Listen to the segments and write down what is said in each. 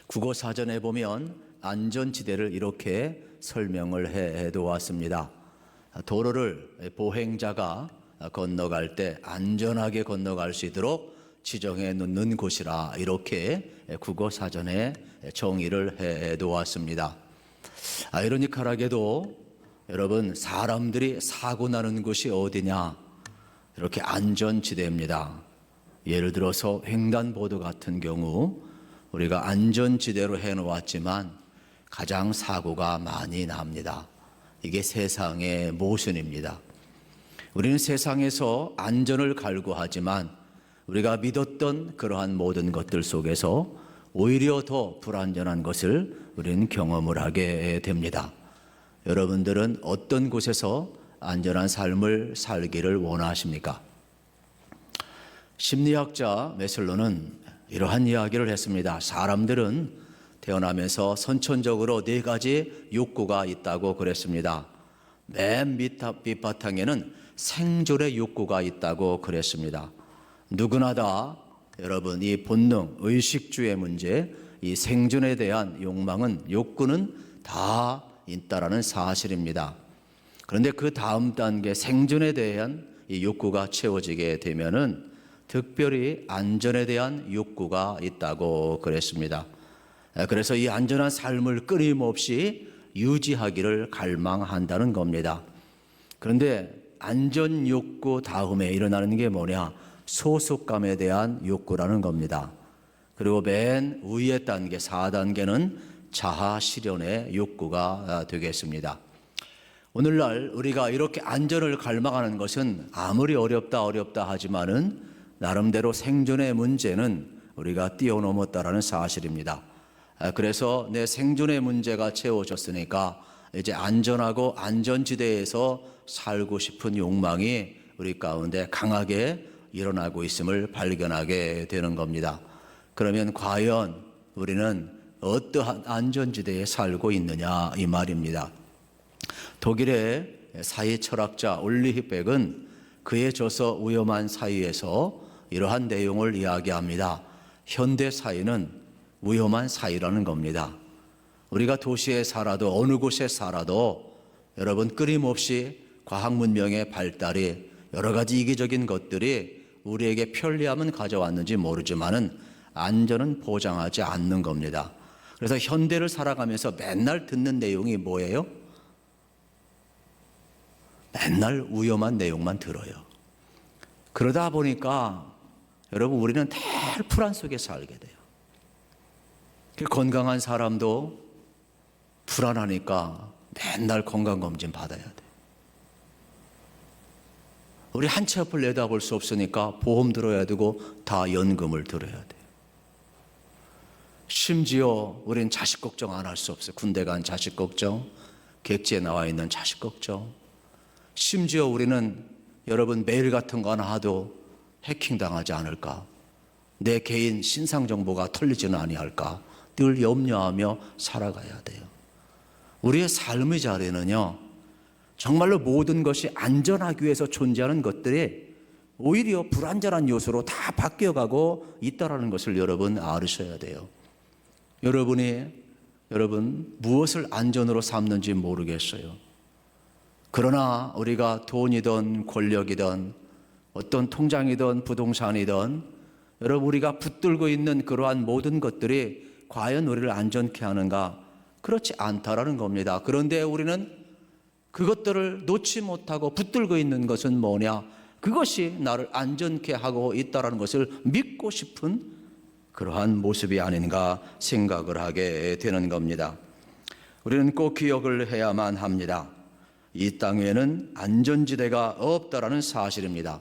국어사전에 보면 안전지대를 이렇게 설명을 해 놓았습니다. 도로를 보행자가 건너갈 때 안전하게 건너갈 수 있도록 지정해 놓는 곳이라 이렇게 국어사전에 정의를 해 놓았습니다. 아이러니컬하게도 여러분, 사람들이 사고 나는 곳이 어디냐? 이렇게 안전지대입니다. 예를 들어서 횡단보도 같은 경우 우리가 안전지대로 해놓았지만 가장 사고가 많이 납니다. 이게 세상의 모순입니다. 우리는 세상에서 안전을 갈구하지만 우리가 믿었던 그러한 모든 것들 속에서 오히려 더 불안전한 것을 우리는 경험을 하게 됩니다. 여러분들은 어떤 곳에서 안전한 삶을 살기를 원하십니까? 심리학자 메슬로는 이러한 이야기를 했습니다. 사람들은 태어나면서 선천적으로 4가지 욕구가 있다고 그랬습니다. 맨 밑바탕에는 생존의 욕구가 있다고 그랬습니다. 누구나 다 여러분, 이 본능, 의식주의 문제, 이 생존에 대한 욕망은, 욕구는 다 있다라는 사실입니다. 그런데 그 다음 단계 생존에 대한 이 욕구가 채워지게 되면은 특별히 안전에 대한 욕구가 있다고 그랬습니다. 그래서 이 안전한 삶을 끊임없이 유지하기를 갈망한다는 겁니다. 그런데 안전 욕구 다음에 일어나는 게 뭐냐? 소속감에 대한 욕구라는 겁니다. 그리고 맨 위의 단계 4단계는 자아 실현의 욕구가 되겠습니다. 오늘날 우리가 이렇게 안전을 갈망하는 것은 아무리 어렵다 하지만은 나름대로 생존의 문제는 우리가 뛰어넘었다라는 사실입니다. 그래서 내 생존의 문제가 채워졌으니까 이제 안전하고 안전지대에서 살고 싶은 욕망이 우리 가운데 강하게 일어나고 있음을 발견하게 되는 겁니다. 그러면 과연 우리는 어떠한 안전지대에 살고 있느냐 이 말입니다. 독일의 사회 철학자 올리히백은 그의 저서 위험한 사회에서 이러한 내용을 이야기합니다. 현대 사회는 위험한 사회라는 겁니다. 우리가 도시에 살아도 어느 곳에 살아도 여러분, 끊임없이 과학 문명의 발달이 여러 가지 이기적인 것들이 우리에게 편리함은 가져왔는지 모르지만은 안전은 보장하지 않는 겁니다. 그래서 현대를 살아가면서 맨날 듣는 내용이 뭐예요? 맨날 위험한 내용만 들어요. 그러다 보니까 여러분, 우리는 늘 불안 속에 살게 돼요. 건강한 사람도 불안하니까 맨날 건강검진 받아야 돼요. 우리 한 채 앞을 내다볼 수 없으니까 보험 들어야 되고 다 연금을 들어야 돼요. 심지어 우리는 자식 걱정 안 할 수 없어요. 군대 간 자식 걱정, 객지에 나와 있는 자식 걱정. 심지어 우리는 여러분, 메일 같은 거 하나 하도 해킹당하지 않을까, 내 개인 신상 정보가 털리지는 아니할까 늘 염려하며 살아가야 돼요. 우리의 삶의 자리는요, 정말로 모든 것이 안전하기 위해서 존재하는 것들이 오히려 불안전한 요소로 다 바뀌어가고 있다는 것을 여러분 알으셔야 돼요. 여러분 무엇을 안전으로 삼는지 모르겠어요. 그러나 우리가 돈이든 권력이든 어떤 통장이든 부동산이든 여러분, 우리가 붙들고 있는 그러한 모든 것들이 과연 우리를 안전케 하는가? 그렇지 않다라는 겁니다. 그런데 우리는 그것들을 놓지 못하고 붙들고 있는 것은 뭐냐? 그것이 나를 안전케 하고 있다는 것을 믿고 싶은 그러한 모습이 아닌가 생각을 하게 되는 겁니다. 우리는 꼭 기억을 해야만 합니다. 이 땅에는 안전지대가 없다라는 사실입니다.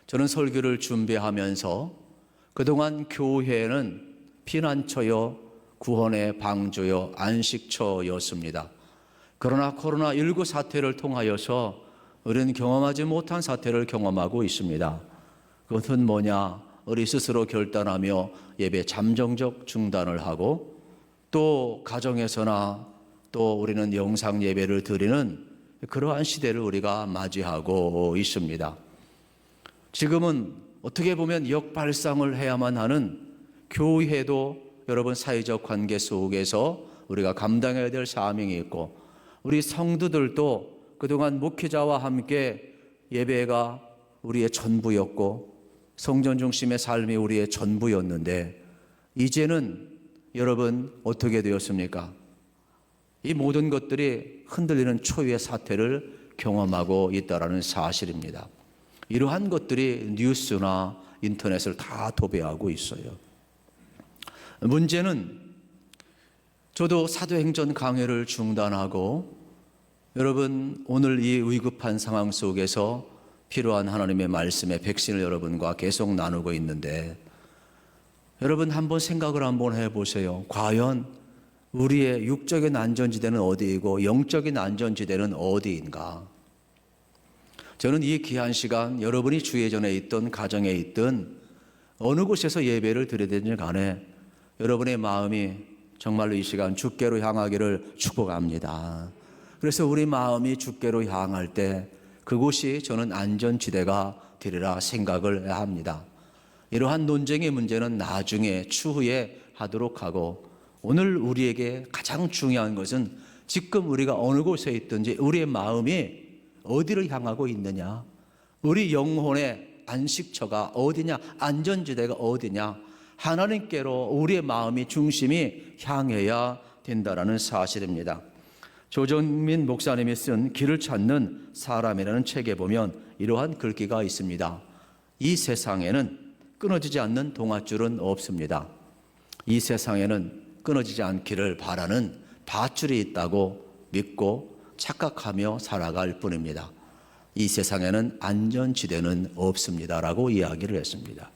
저는 설교를 준비하면서 그동안 교회는 피난처요, 구원의 방주요, 안식처였습니다. 그러나 코로나19 사태를 통하여서 우리는 경험하지 못한 사태를 경험하고 있습니다. 그것은 뭐냐? 우리 스스로 결단하며 예배 잠정적 중단을 하고, 또 가정에서나 또 우리는 영상 예배를 드리는 그러한 시대를 우리가 맞이하고 있습니다. 지금은 어떻게 보면 역발상을 해야만 하는 교회도 여러분 사회적 관계 속에서 우리가 감당해야 될 사명이 있고, 우리 성도들도 그동안 목회자와 함께 예배가 우리의 전부였고 성전 중심의 삶이 우리의 전부였는데, 이제는 여러분 어떻게 되었습니까? 이 모든 것들이 흔들리는 초유의 사태를 경험하고 있다는 사실입니다. 이러한 것들이 뉴스나 인터넷을 다 도배하고 있어요. 문제는 저도 사도행전 강해를 중단하고 여러분 오늘 이 위급한 상황 속에서 필요한 하나님의 말씀의 백신을 여러분과 계속 나누고 있는데, 여러분 한번 생각을 한번 해보세요. 과연 우리의 육적인 안전지대는 어디이고 영적인 안전지대는 어디인가? 저는 이 귀한 시간 여러분이 주예전에 있든 가정에 있든 어느 곳에서 예배를 드리든지 간에 여러분의 마음이 정말로 이 시간 주께로 향하기를 축복합니다. 그래서 우리 마음이 주께로 향할 때 그곳이 저는 안전지대가 되리라 생각을 합니다. 이러한 논쟁의 문제는 나중에 추후에 하도록 하고, 오늘 우리에게 가장 중요한 것은 지금 우리가 어느 곳에 있든지 우리의 마음이 어디를 향하고 있느냐, 우리 영혼의 안식처가 어디냐, 안전지대가 어디냐, 하나님께로 우리의 마음이 중심이 향해야 된다는 사실입니다. 조정민 목사님이 쓴 길을 찾는 사람이라는 책에 보면 이러한 글귀가 있습니다. 이 세상에는 끊어지지 않는 동아줄은 없습니다. 이 세상에는 끊어지지 않기를 바라는 밧줄이 있다고 믿고 착각하며 살아갈 뿐입니다. 이 세상에는 안전지대는 없습니다라고 이야기를 했습니다.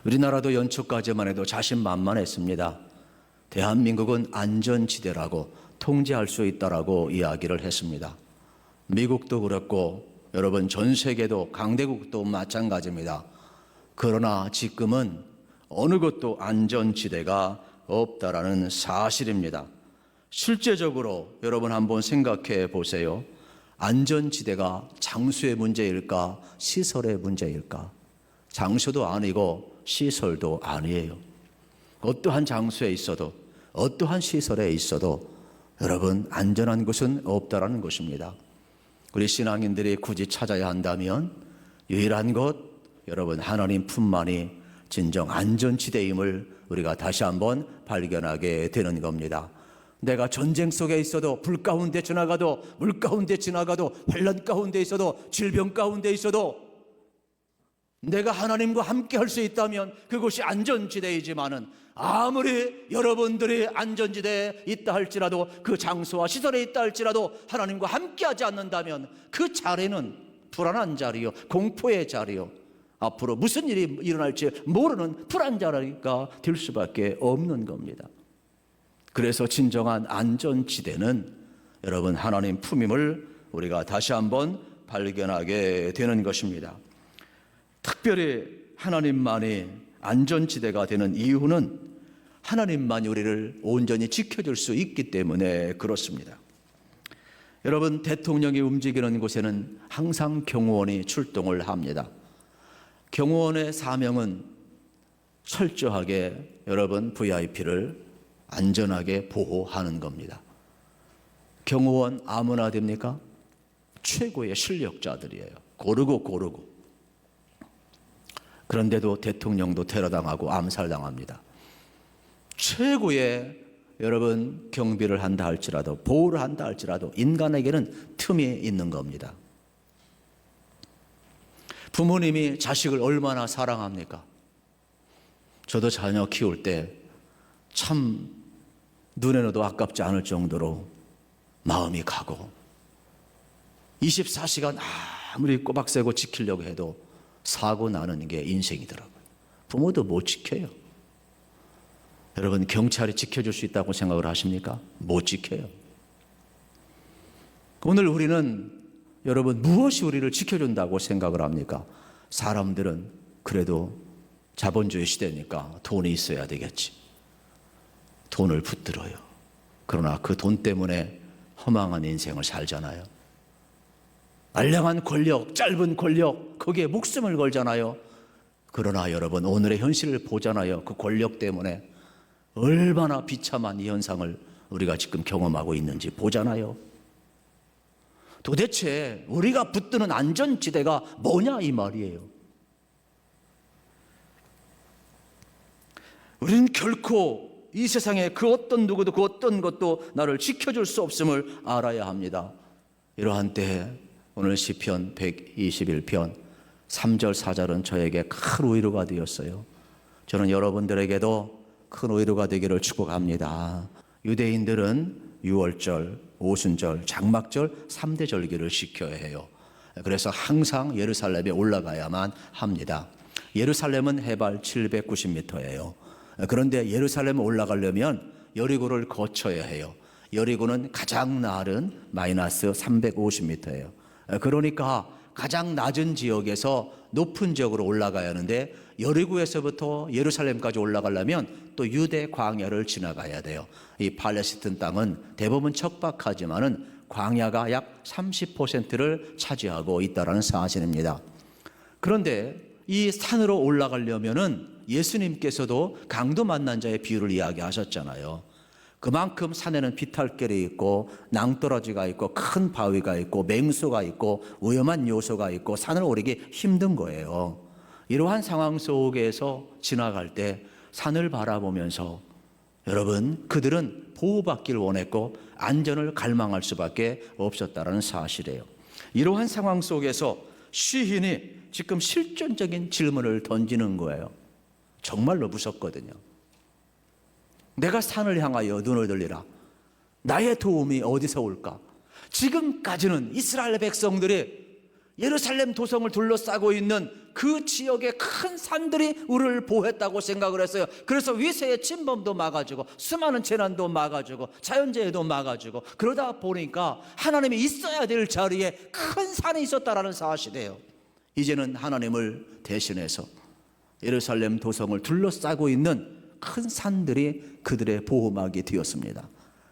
우리나라도 연초까지만 해도 자신만만했습니다. 대한민국은 안전지대라고 통제할 수 있다라고 이야기를 했습니다. 미국도 그렇고 여러분 전 세계도 강대국도 마찬가지입니다. 그러나 지금은 어느 것도 안전지대가 없다라는 사실입니다. 실제적으로 여러분 한번 생각해 보세요. 안전지대가 장소의 문제일까, 시설의 문제일까? 장소도 아니고 시설도 아니에요. 어떠한 장소에 있어도 어떠한 시설에 있어도 여러분 안전한 곳은 없다라는 것입니다. 우리 신앙인들이 굳이 찾아야 한다면 유일한 것, 여러분 하나님 품만이 진정 안전지대임을 우리가 다시 한번 발견하게 되는 겁니다. 내가 전쟁 속에 있어도, 불 가운데 지나가도, 물 가운데 지나가도, 환난 가운데 있어도, 질병 가운데 있어도 내가 하나님과 함께 할 수 있다면 그곳이 안전지대이지만은, 아무리 여러분들이 안전지대에 있다 할지라도, 그 장소와 시설에 있다 할지라도 하나님과 함께 하지 않는다면 그 자리는 불안한 자리요, 공포의 자리요, 앞으로 무슨 일이 일어날지 모르는 불안 자리가 될 수밖에 없는 겁니다. 그래서 진정한 안전지대는 여러분 하나님 품임을 우리가 다시 한번 발견하게 되는 것입니다. 특별히 하나님만이 안전지대가 되는 이유는 하나님만이 우리를 온전히 지켜줄 수 있기 때문에 그렇습니다. 여러분 대통령이 움직이는 곳에는 항상 경호원이 출동을 합니다. 경호원의 사명은 철저하게 여러분 VIP를 안전하게 보호하는 겁니다. 경호원 아무나 됩니까? 최고의 실력자들이에요. 고르고. 그런데도 대통령도 테러당하고 암살당합니다. 최고의 여러분 경비를 한다 할지라도, 보호를 한다 할지라도 인간에게는 틈이 있는 겁니다. 부모님이 자식을 얼마나 사랑합니까? 저도 자녀 키울 때 참 눈에 넣어도 아깝지 않을 정도로 마음이 가고, 24시간 아무리 꼬박 세고 지키려고 해도 사고 나는 게 인생이더라고요. 부모도 못 지켜요. 여러분 경찰이 지켜줄 수 있다고 생각을 하십니까? 못 지켜요. 오늘 우리는 여러분 무엇이 우리를 지켜준다고 생각을 합니까? 사람들은 그래도 자본주의 시대니까 돈이 있어야 되겠지. 돈을 붙들어요. 그러나 그 돈 때문에 허망한 인생을 살잖아요. 알량한 권력, 짧은 권력, 거기에 목숨을 걸잖아요. 그러나 여러분 오늘의 현실을 보잖아요. 그 권력 때문에 얼마나 비참한 이 현상을 우리가 지금 경험하고 있는지 보잖아요. 도대체 우리가 붙드는 안전지대가 뭐냐 이 말이에요. 우리는 결코 이 세상에 그 어떤 누구도 그 어떤 것도 나를 지켜줄 수 없음을 알아야 합니다. 이러한 때에 오늘 시편 121편 3절 4절은 저에게 큰 위로가 되었어요. 저는 여러분들에게도 큰 위로가 되기를 축복합니다. 유대인들은 유월절, 오순절, 장막절 3대 절기를 지켜야 해요. 그래서 항상 예루살렘에 올라가야만 합니다. 예루살렘은 해발 790m예요. 그런데 예루살렘에 올라가려면 여리고를 거쳐야 해요. 여리고는 가장 낮은 마이너스 350m예요. 그러니까 가장 낮은 지역에서 높은 지역으로 올라가야 하는데 여리고에서부터 예루살렘까지 올라가려면 또 유대 광야를 지나가야 돼요. 이 팔레스틴 땅은 대부분 척박하지만은 광야가 약 30%를 차지하고 있다는 사실입니다. 그런데 이 산으로 올라가려면은 예수님께서도 강도 만난 자의 비유를 이야기하셨잖아요. 그만큼 산에는 비탈길이 있고 낭떠러지가 있고 큰 바위가 있고 맹수가 있고 위험한 요소가 있고 산을 오르기 힘든 거예요. 이러한 상황 속에서 지나갈 때 산을 바라보면서 여러분 그들은 보호받기를 원했고 안전을 갈망할 수밖에 없었다는 사실이에요. 이러한 상황 속에서 시인이 지금 실존적인 질문을 던지는 거예요. 정말로 무섭거든요. 내가 산을 향하여 눈을 들리라. 나의 도움이 어디서 올까? 지금까지는 이스라엘 백성들이 예루살렘 도성을 둘러싸고 있는 그 지역의 큰 산들이 우리를 보호했다고 생각을 했어요. 그래서 위세의 침범도 막아주고 수많은 재난도 막아주고 자연재해도 막아주고 그러다 보니까 하나님이 있어야 될 자리에 큰 산이 있었다라는 사실이에요. 이제는 하나님을 대신해서 예루살렘 도성을 둘러싸고 있는 큰 산들이 그들의 보호막이 되었습니다.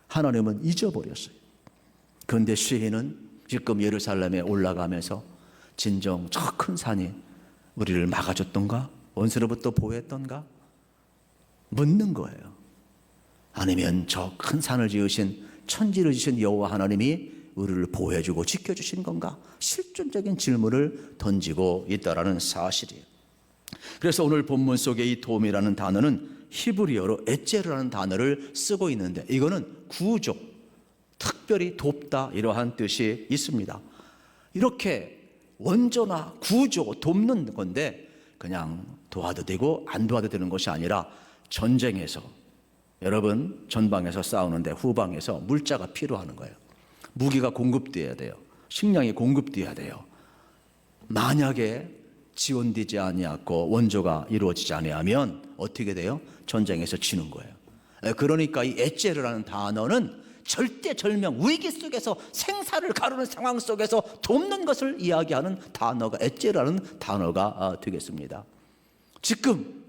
하나님은 잊어버렸어요. 그런데 시인은 지금 예루살렘에 올라가면서 진정 저 큰 산이 우리를 막아줬던가? 원수로부터 보호했던가? 묻는 거예요. 아니면 저 큰 산을 지으신 천지를 지으신 여호와 하나님이 우리를 보호해주고 지켜주신 건가? 실존적인 질문을 던지고 있다는 사실이에요. 그래서 오늘 본문 속에 이 도움이라는 단어는 히브리어로 에제르라는 단어를 쓰고 있는데 이거는 구조, 특별히 돕다 이러한 뜻이 있습니다. 이렇게 원조나 구조, 돕는 건데 그냥 도와도 되고 안 도와도 되는 것이 아니라 전쟁에서 여러분 전방에서 싸우는데 후방에서 물자가 필요한 거예요. 무기가 공급돼야 돼요. 식량이 공급돼야 돼요. 만약에 지원되지 아니하고 원조가 이루어지지 아니하면 어떻게 돼요? 전쟁에서 지는 거예요. 그러니까 이 에제르라는 단어는 절대절명 위기 속에서 생사를 가르는 상황 속에서 돕는 것을 이야기하는 단어가 에제르라는 단어가 되겠습니다. 지금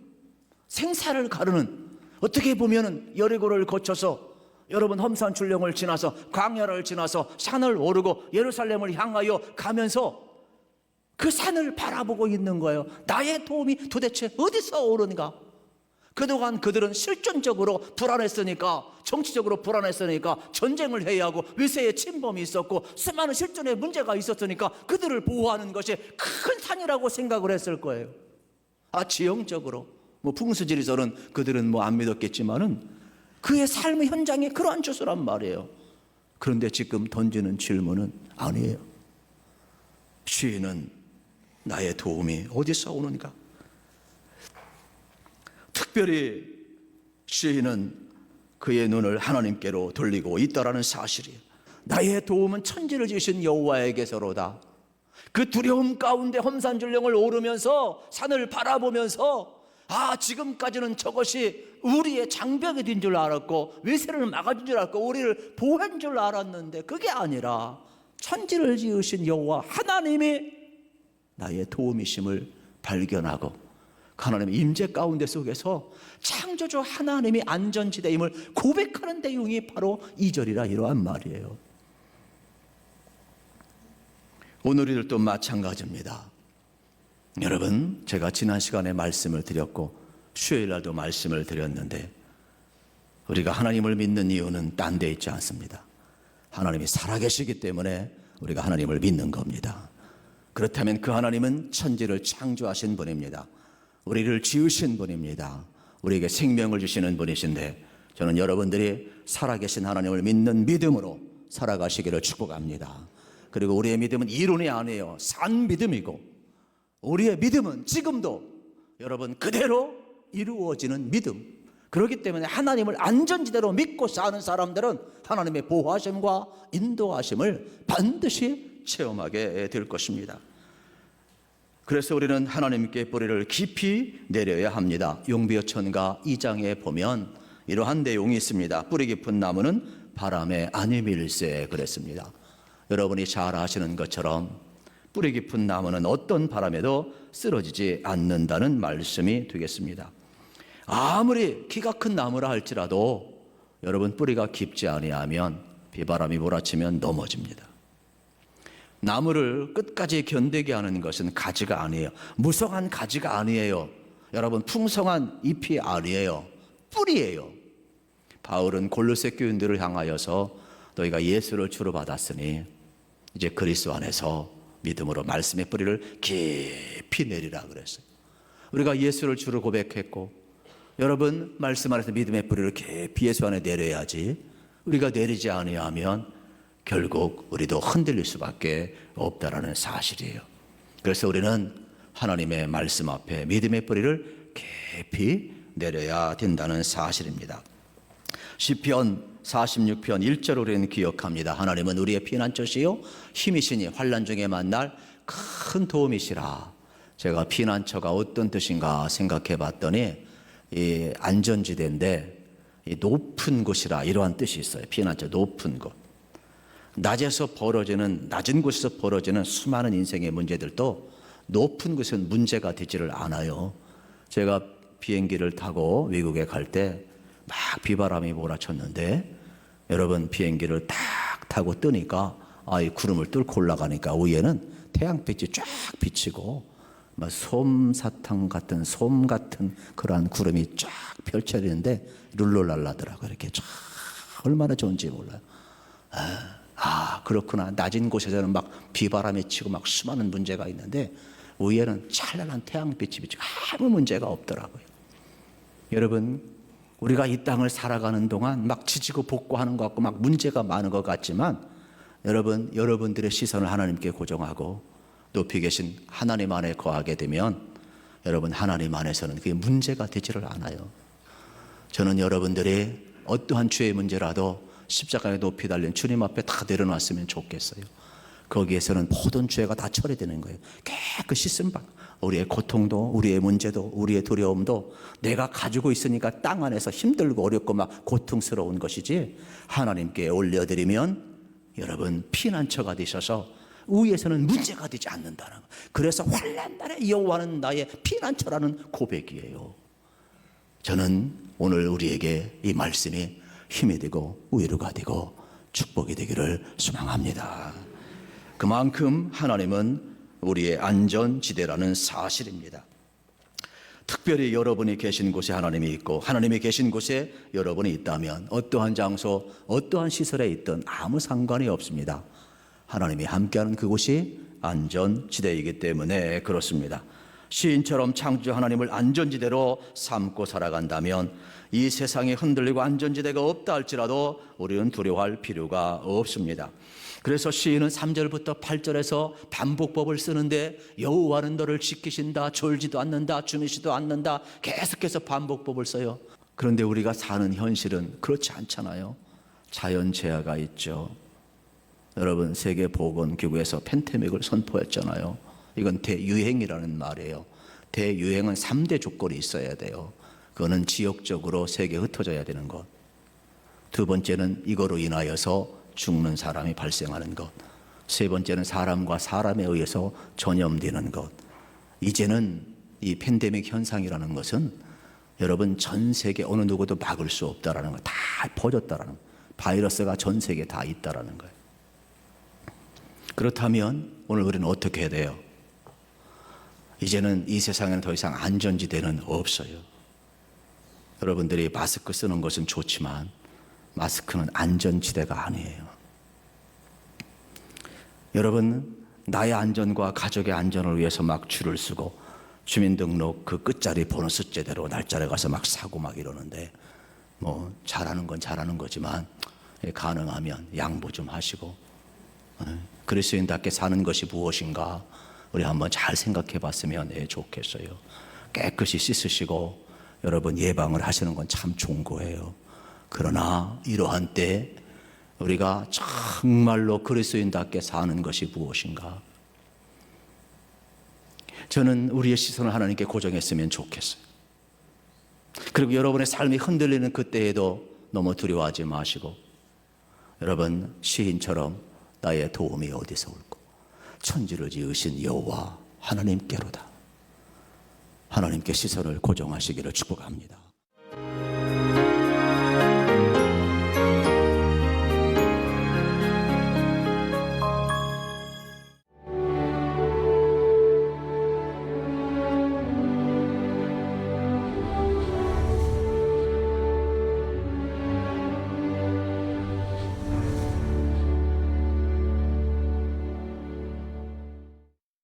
생사를 가르는 어떻게 보면은 여리고를 거쳐서 여러분 험산 출령을 지나서 광야를 지나서 산을 오르고 예루살렘을 향하여 가면서 그 산을 바라보고 있는 거예요. 나의 도움이 도대체 어디서 오는가? 그동안 그들은 실존적으로 불안했으니까, 정치적으로 불안했으니까 전쟁을 해야 하고 위세의 침범이 있었고 수많은 실존의 문제가 있었으니까 그들을 보호하는 것이 큰 산이라고 생각을 했을 거예요. 지형적으로 풍수지리설은 그들은 안 믿었겠지만은 그의 삶의 현장에 그러한 주소란 말이에요. 그런데 지금 던지는 질문은 아니에요. 시인은 나의 도움이 어디서 오는가? 특별히 시인은 그의 눈을 하나님께로 돌리고 있다라는 사실이에요. 나의 도움은 천지를 지으신 여호와에게서로다. 그 두려움 가운데 험산줄령을 오르면서 산을 바라보면서 지금까지는 저것이 우리의 장벽이 된 줄 알았고 위세를 막아준 줄 알았고 우리를 보호한 줄 알았는데 그게 아니라 천지를 지으신 여호와 하나님이 나의 도움이심을 발견하고 하나님의 임재 가운데 속에서 창조주 하나님이 안전지대임을 고백하는 내용이 바로 2절이라 이러한 말이에요. 오늘도 마찬가지입니다. 여러분 제가 지난 시간에 말씀을 드렸고 수요일날도 말씀을 드렸는데 우리가 하나님을 믿는 이유는 딴 데 있지 않습니다. 하나님이 살아계시기 때문에 우리가 하나님을 믿는 겁니다. 그렇다면 그 하나님은 천지를 창조하신 분입니다. 우리를 지으신 분입니다. 우리에게 생명을 주시는 분이신데, 저는 여러분들이 살아계신 하나님을 믿는 믿음으로 살아가시기를 축복합니다. 그리고 우리의 믿음은 이론이 아니에요. 산 믿음이고, 우리의 믿음은 지금도 여러분 그대로 이루어지는 믿음. 그렇기 때문에 하나님을 안전지대로 믿고 사는 사람들은 하나님의 보호하심과 인도하심을 반드시 체험하게 될 것입니다. 그래서 우리는 하나님께 뿌리를 깊이 내려야 합니다. 용비어천가 2장에 보면 이러한 내용이 있습니다. 뿌리 깊은 나무는 바람에 안 밀세 그랬습니다. 여러분이 잘 아시는 것처럼 뿌리 깊은 나무는 어떤 바람에도 쓰러지지 않는다는 말씀이 되겠습니다. 아무리 키가 큰 나무라 할지라도 여러분 뿌리가 깊지 아니하면 비바람이 몰아치면 넘어집니다. 나무를 끝까지 견디게 하는 것은 가지가 아니에요. 무성한 가지가 아니에요. 여러분 풍성한 잎이 아니에요. 뿌리예요. 바울은 골로새 교인들을 향하여서 너희가 예수를 주로 받았으니 이제 그리스도 안에서 믿음으로 말씀의 뿌리를 깊이 내리라 그랬어요. 우리가 예수를 주로 고백했고, 여러분 말씀 안에서 믿음의 뿌리를 깊이 예수 안에 내려야지, 우리가 내리지 아니하면 결국 우리도 흔들릴 수밖에 없다라는 사실이에요. 그래서 우리는 하나님의 말씀 앞에 믿음의 뿌리를 깊이 내려야 된다는 사실입니다. 시편 46편 1절 우리는 기억합니다. 하나님은 우리의 피난처시요 힘이시니 환난 중에 만날 큰 도움이시라. 제가 피난처가 어떤 뜻인가 생각해 봤더니 이 안전지대인데 이 높은 곳이라 이러한 뜻이 있어요. 피난처 높은 곳. 낮은 곳에서 벌어지는 수많은 인생의 문제들도 높은 곳은 문제가 되지를 않아요. 제가 비행기를 타고 외국에 갈 때 막 비바람이 몰아쳤는데, 여러분 비행기를 딱 타고 뜨니까 이 구름을 뚫고 올라가니까 위에는 태양빛이 쫙 비치고 막 솜사탕 같은 솜 같은 그러한 구름이 쫙 펼쳐지는데 룰루랄라더라고요. 이렇게 쫙 얼마나 좋은지 몰라요. 그렇구나. 낮은 곳에서는 막 비바람이 치고 막 수많은 문제가 있는데 위에는 찬란한 태양빛이 비치고 아무 문제가 없더라고요. 여러분 우리가 이 땅을 살아가는 동안 막 지지고 볶고하는 것 같고 막 문제가 많은 것 같지만, 여러분들의 시선을 하나님께 고정하고 높이 계신 하나님 안에 거하게 되면 여러분 하나님 안에서는 그게 문제가 되지를 않아요. 저는 여러분들이 어떠한 죄의 문제라도 십자가에 높이 달린 주님 앞에 다 내려놨으면 좋겠어요. 거기에서는 모든 죄가 다 처리되는 거예요. 깨끗이 씻음 받고, 우리의 고통도 우리의 문제도 우리의 두려움도 내가 가지고 있으니까 땅 안에서 힘들고 어렵고 막 고통스러운 것이지, 하나님께 올려드리면 여러분 피난처가 되셔서 위에서는 문제가 되지 않는다는 거예요. 그래서 환난 날에 여호와는 나의 피난처라는 고백이에요. 저는 오늘 우리에게 이 말씀이 힘이 되고 위로가 되고 축복이 되기를 소망합니다. 그만큼 하나님은 우리의 안전지대라는 사실입니다. 특별히 여러분이 계신 곳에 하나님이 있고 하나님이 계신 곳에 여러분이 있다면 어떠한 장소, 어떠한 시설에 있든 아무 상관이 없습니다. 하나님이 함께하는 그곳이 안전지대이기 때문에 그렇습니다. 시인처럼 창조 하나님을 안전지대로 삼고 살아간다면 이 세상에 흔들리고 안전지대가 없다 할지라도 우리는 두려워할 필요가 없습니다. 그래서 시인은 3절부터 8절에서 반복법을 쓰는데, 여호와는 너를 지키신다, 졸지도 않는다, 주무시도 않는다, 계속해서 반복법을 써요. 그런데 우리가 사는 현실은 그렇지 않잖아요. 자연재해가 있죠. 여러분 세계보건기구에서 팬데믹을 선포했잖아요. 이건 대유행이라는 말이에요. 대유행은 3대 조건이 있어야 돼요. 그거는 지역적으로 세계에 흩어져야 되는 것. 두 번째는 이거로 인하여서 죽는 사람이 발생하는 것. 세 번째는 사람과 사람에 의해서 전염되는 것. 이제는 이 팬데믹 현상이라는 것은 여러분 전 세계 어느 누구도 막을 수 없다라는 거, 다 퍼졌다라는 거. 바이러스가 전 세계에 다 있다라는 거예요. 그렇다면 오늘 우리는 어떻게 해야 돼요? 이제는 이 세상에는 더 이상 안전지대는 없어요. 여러분들이 마스크 쓰는 것은 좋지만 마스크는 안전지대가 아니에요. 여러분, 나의 안전과 가족의 안전을 위해서 막 줄을 서고 주민등록 그 끝자리 번호 숫자대로 날짜를 가서 막 사고 막 이러는데, 뭐 잘하는 건 잘하는 거지만 가능하면 양보 좀 하시고, 그리스도인답게 사는 것이 무엇인가 우리 한번 잘 생각해 봤으면 좋겠어요. 깨끗이 씻으시고 여러분 예방을 하시는 건 참 좋은 거예요. 그러나 이러한 때 우리가 정말로 그리스도인답게 사는 것이 무엇인가? 저는 우리의 시선을 하나님께 고정했으면 좋겠어요. 그리고 여러분의 삶이 흔들리는 그때에도 너무 두려워하지 마시고, 여러분 시인처럼 나의 도움이 어디서 올까? 천지를 지으신 여호와 하나님께로다. 하나님께 시선을 고정하시기를 축복합니다.